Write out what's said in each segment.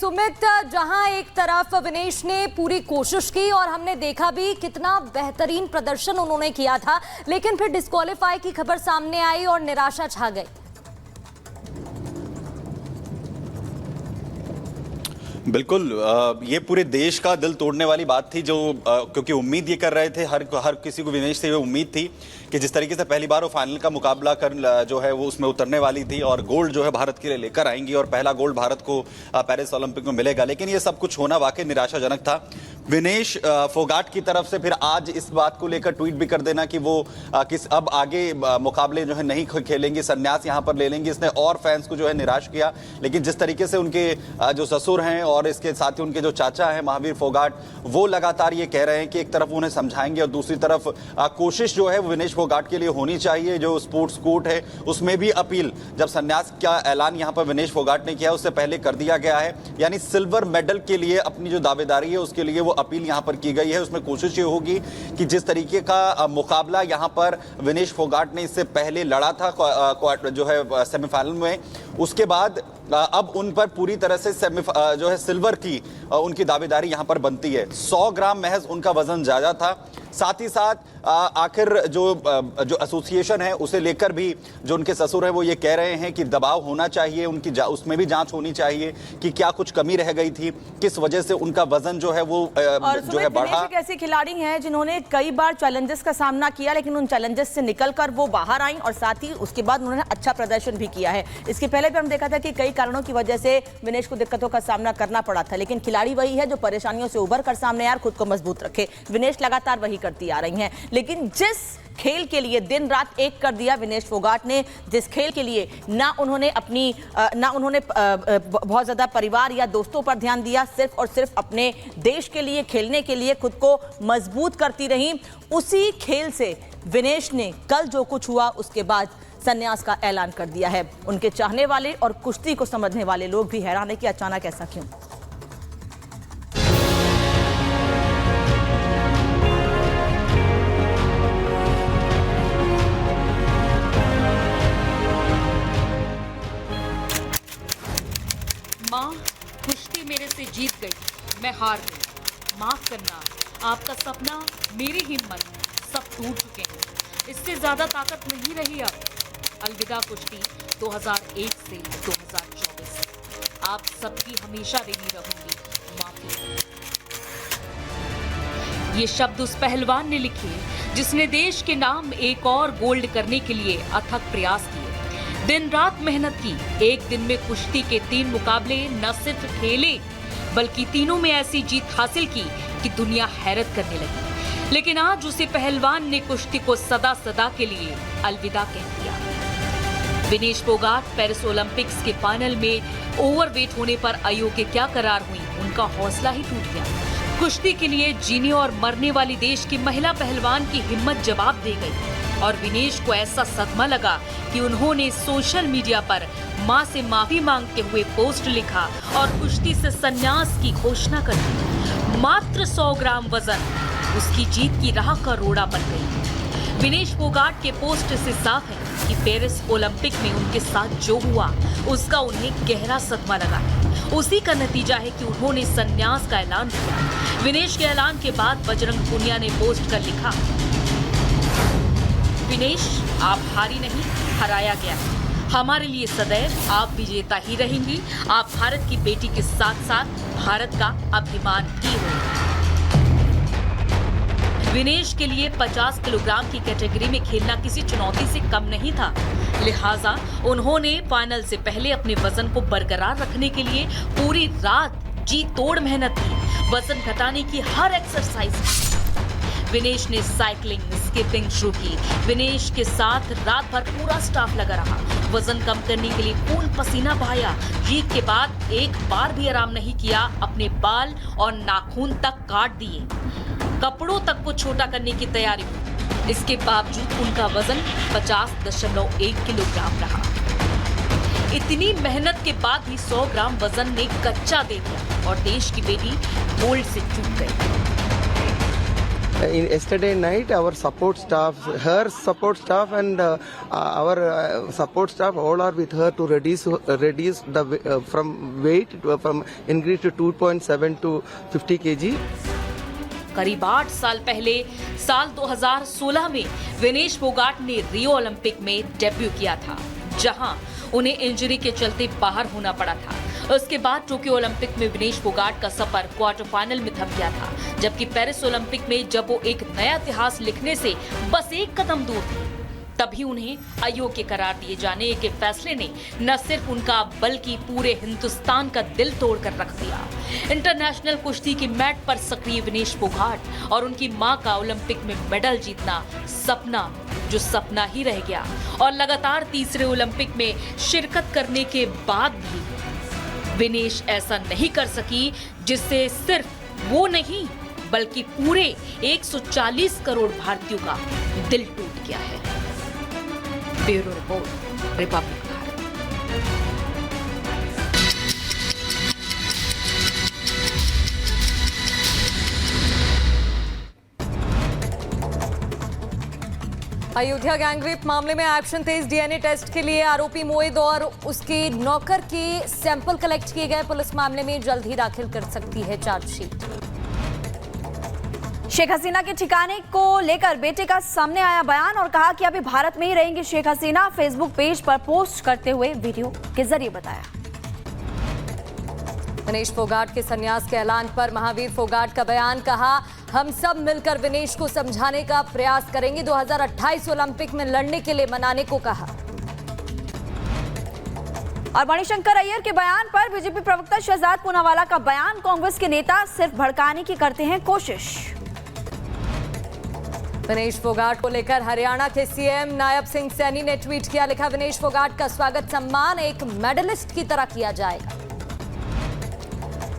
सुमित, जहां एक तरफ विनेश ने पूरी कोशिश की और हमने देखा भी कितना बेहतरीन प्रदर्शन उन्होंने किया था, लेकिन फिर डिस्क्वालीफाई की खबर सामने आई और निराशा छा गई। बिल्कुल, ये पूरे देश का दिल तोड़ने वाली बात थी, जो क्योंकि उम्मीद ये कर रहे थे, हर किसी को विनेश से ये उम्मीद थी कि जिस तरीके से पहली बार वो फाइनल का मुकाबला कर जो है वो उसमें उतरने वाली थी और गोल्ड जो है भारत के लिए लेकर आएंगी और पहला गोल्ड भारत को पेरिस ओलंपिक में मिलेगा, लेकिन ये सब कुछ होना वाकई निराशाजनक था। विनेश फोगाट की तरफ से फिर आज इस बात को लेकर ट्वीट भी कर देना कि वो अब आगे मुकाबले जो है नहीं खेलेंगे, संन्यास यहाँ पर ले लेंगे, इसने और फैंस को जो है निराश किया। लेकिन जिस तरीके से उनके जो ससुर हैं और इसके साथ ही उनके जो चाचा हैं महावीर फोगाट, वो लगातार ये कह रहे हैं कि एक तरफ उन्हें समझाएंगे और दूसरी तरफ कोशिश जो है वो विनेश फोगाट के लिए होनी चाहिए। जो स्पोर्ट्स कोर्ट है उसमें भी अपील, जब संन्यास का ऐलान यहाँ पर विनेश फोगाट ने किया उससे पहले कर दिया गया है, यानी सिल्वर मेडल के लिए अपनी जो दावेदारी है उसके लिए वो अपील यहां पर की गई है। उसमें कोशिश ये होगी कि जिस तरीके का मुकाबला यहां पर विनेश फोगाट ने इससे पहले लड़ा था जो है सेमीफाइनल में, उसके बाद अब उन पर पूरी तरह से जो है सिल्वर की उनकी दावेदारी यहां पर बनती है। 100 ग्राम महज उनका वजन ज्यादा था। साथ ही साथ आखिर जो एसोसिएशन है उसे लेकर भी जो उनके ससुर हैं वो ये कह रहे हैं कि दबाव होना चाहिए, उनकी उसमें भी जांच होनी चाहिए कि क्या कुछ कमी रह गई थी, किस वजह से उनका वजन जो है वो जो है बढ़ा। एक ऐसे खिलाड़ी हैं जिन्होंने कई बार चैलेंजेस का सामना किया, लेकिन उन चैलेंजेस से निकलकर वो बाहर आई और साथ ही उसके बाद उन्होंने अच्छा प्रदर्शन भी किया है। इसके पहले भी हम देखा था कि कई कारणों की वजह से विनेश को दिक्कतों का सामना करना पड़ा था, लेकिन खिलाड़ी वही है जो परेशानियों से उभर कर सामने आए, खुद को मजबूत रखे। विनेश लगातार वही करती आ रही हैं, लेकिन जिस खेल के लिए दिन रात एक कर दिया विनेश फोगाट ने, जिस खेल के लिए ना उन्होंने बहुत ज्यादा परिवार या दोस्तों पर ध्यान दिया, सिर्फ और सिर्फ अपने देश के लिए खेलने के लिए खुद को मजबूत करती रही, उसी खेल से विनेश ने कल जो कुछ हुआ उसके बाद संन्यास का ऐलान कर दिया है। उनके चाहने वाले और कुश्ती को समझने वाले लोग भी हैरान है कि अचानक ऐसा क्यों। माँ, कुश्ती मेरे से जीत गई, मैं हार गई। माफ करना, आपका सपना, मेरी हिम्मत सब टूट चुके हैं। इससे ज्यादा ताकत नहीं रही अब। अलविदा कुश्ती 2001 से 2024। आप सबकी हमेशा ऋणी रहूंगी, माफी। ये शब्द उस पहलवान ने लिखे जिसने देश के नाम एक और गोल्ड करने के लिए अथक प्रयास किए, दिन रात मेहनत की। एक दिन में कुश्ती के 3 मुकाबले न सिर्फ खेले बल्कि तीनों में ऐसी जीत हासिल की कि दुनिया हैरत करने लगी। लेकिन आज उसी पहलवान ने कुश्ती को सदा सदा के लिए अलविदा कह दिया। विनेश फोगाट पेरिस ओलंपिक्स के फाइनल में ओवरवेट होने पर अयोग्य क्या करार हुई, उनका हौसला ही टूट गया। कुश्ती के लिए जीने और मरने वाली देश की महिला पहलवान की हिम्मत जवाब दे गई और विनेश को ऐसा सदमा लगा कि उन्होंने सोशल मीडिया पर मां से माफी मांगते हुए पोस्ट लिखा और कुश्ती से संन्यास की घोषणा कर दी। मात्र 100 ग्राम वजन उसकी जीत की राह का रोड़ा बन गई। विनेश फोगाट के पोस्ट से साफ है कि पेरिस ओलंपिक में उनके साथ जो हुआ उसका उन्हें गहरा सदमा लगा है। उसी का नतीजा है कि उन्होंने संन्यास का ऐलान किया। विनेश के ऐलान के बाद बजरंग पुनिया ने पोस्ट कर लिखा, विनेश, आप हारी नहीं, हराया गया है। हमारे लिए सदैव आप विजेता ही रहेंगी। आप भारत की बेटी के साथ साथ भारत का अभिमान ही हो। विनेश के लिए 50 किलोग्राम की कैटेगरी में खेलना किसी चुनौती से कम नहीं था, लिहाजा उन्होंने फाइनल से पहले अपने वजन को बरकरार रखने के लिए पूरी रात जी तोड़ मेहनत की, वजन घटाने की हर एक्सरसाइज। विनेश ने साइकिलिंग, स्कीपिंग शुरू की। विनेश के साथ रात भर पूरा स्टाफ लगा रहा, वजन कम करने के लिए खून पसीना बहाया। जीत के बाद एक बार भी आराम नहीं किया, अपने बाल और नाखून तक काट दिए, कपड़ों तक को छोटा करने की तैयारी हुई। इसके बावजूद उनका वजन 50.1 किलोग्राम रहा। इतनी मेहनत के बाद भी 100 ग्राम वजन ने कच्चा दे दिया और देश की बेटी गोल्ड से चूक गई। Yesterday night, our support staff, her support staff, and our support staff all are with her to reduce the from weight from increase to 2.7 to 50 kg. करीब 8 साल पहले साल 2016 में विनेश फोगाट ने रियो ओलंपिक में डेब्यू किया था, जहां उन्हें इंजरी के चलते बाहर होना पड़ा था। उसके बाद टोक्यो ओलंपिक में विनेश फोगाट का सफर क्वार्टर फाइनल में थम गया था, जबकि पेरिस ओलंपिक में जब वो एक नया इतिहास लिखने से बस एक कदम दूर थी, तभी उन्हें अयोग्य करार दिए जाने के फैसले ने न सिर्फ उनका बल्कि पूरे हिंदुस्तान का दिल तोड़कर रख दिया। इंटरनेशनल कुश्ती की मैट पर सक्रिय विनेश फोगाट और उनकी मां का ओलंपिक में मेडल जीतना सपना जो सपना ही रह गया, और लगातार तीसरे ओलंपिक में शिरकत करने के बाद भी विनेश ऐसा नहीं कर सकी, जिससे सिर्फ वो नहीं बल्कि पूरे 140 करोड़ भारतीयों का दिल टूट गया है। Bureau report, Republic Bharat. Ayodhya gangrape मामले में एक्शन तेज, डीएनए टेस्ट के लिए आरोपी मोहित और उसके नौकर के सैंपल कलेक्ट किए गए। पुलिस मामले में जल्द ही दाखिल कर सकती है चार्जशीट। शेख हसीना के ठिकाने को लेकर बेटे का सामने आया बयान और कहा कि अभी भारत में ही रहेंगी शेख हसीना। फेसबुक पेज पर पोस्ट करते हुए वीडियो के जरिए बताया। विनेश फोगाट के संन्यास के ऐलान पर महावीर फोगाट का बयान, कहा हम सब मिलकर विनेश को समझाने का प्रयास करेंगे। 2028 ओलंपिक में लड़ने के लिए मनाने को कहा। और मणिशंकर अय्यर के बयान पर बीजेपी प्रवक्ता शहजाद पूनावाला का बयान, कांग्रेस के नेता सिर्फ भड़काने की करते हैं कोशिश। विनेश फोगाट को लेकर हरियाणा के सीएम नायब सिंह सैनी ने ट्वीट किया, लिखा विनेश फोगाट का स्वागत सम्मान एक मेडलिस्ट की तरह किया जाएगा।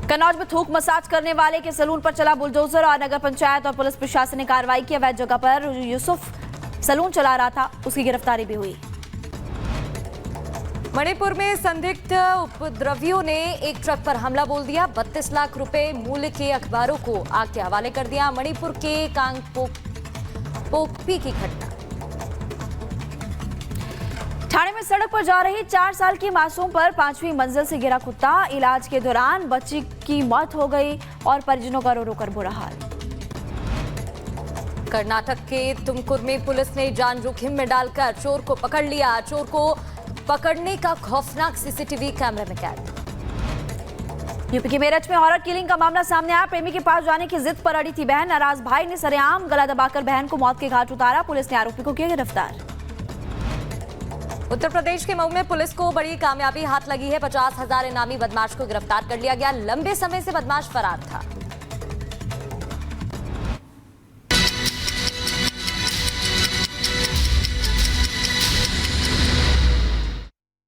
कन्नौज में थूक मसाज करने वाले के सैलून पर चला बुलडोजर और नगर पंचायत और पुलिस प्रशासन ने कार्रवाई की। अवैध जगह पर यूसुफ सैलून चला रहा था, उसकी गिरफ्तारी भी हुई। मणिपुर में संदिग्ध उपद्रवियों ने एक ट्रक पर हमला बोल दिया। 32 लाख रुपए मूल्य के अखबारों को आग के हवाले कर दिया। मणिपुर के कांगपोकपी की घटना। ठाणे में सड़क पर जा रही 4 साल की मासूम पर 5वीं मंजिल से गिरा कुत्ता। इलाज के दौरान बच्ची की मौत हो गई और परिजनों का रो रो कर बुरा हाल। कर्नाटक के तुमकुर में पुलिस ने जान जोखिम में डालकर चोर को पकड़ लिया। चोर को पकड़ने का खौफनाक सीसीटीवी कैमरे में कैद। यूपी के मेरठ में हॉरर किलिंग का मामला सामने आया। प्रेमी के पास जाने की जिद पर अड़ी थी बहन। नाराज भाई ने सरेआम गला दबाकर बहन को मौत के घाट उतारा। पुलिस ने आरोपी को किया गिरफ्तार। उत्तर प्रदेश के मऊ में पुलिस को बड़ी कामयाबी हाथ लगी है। 50,000 इनामी बदमाश को गिरफ्तार कर लिया गया। लंबे समय से बदमाश फरार था।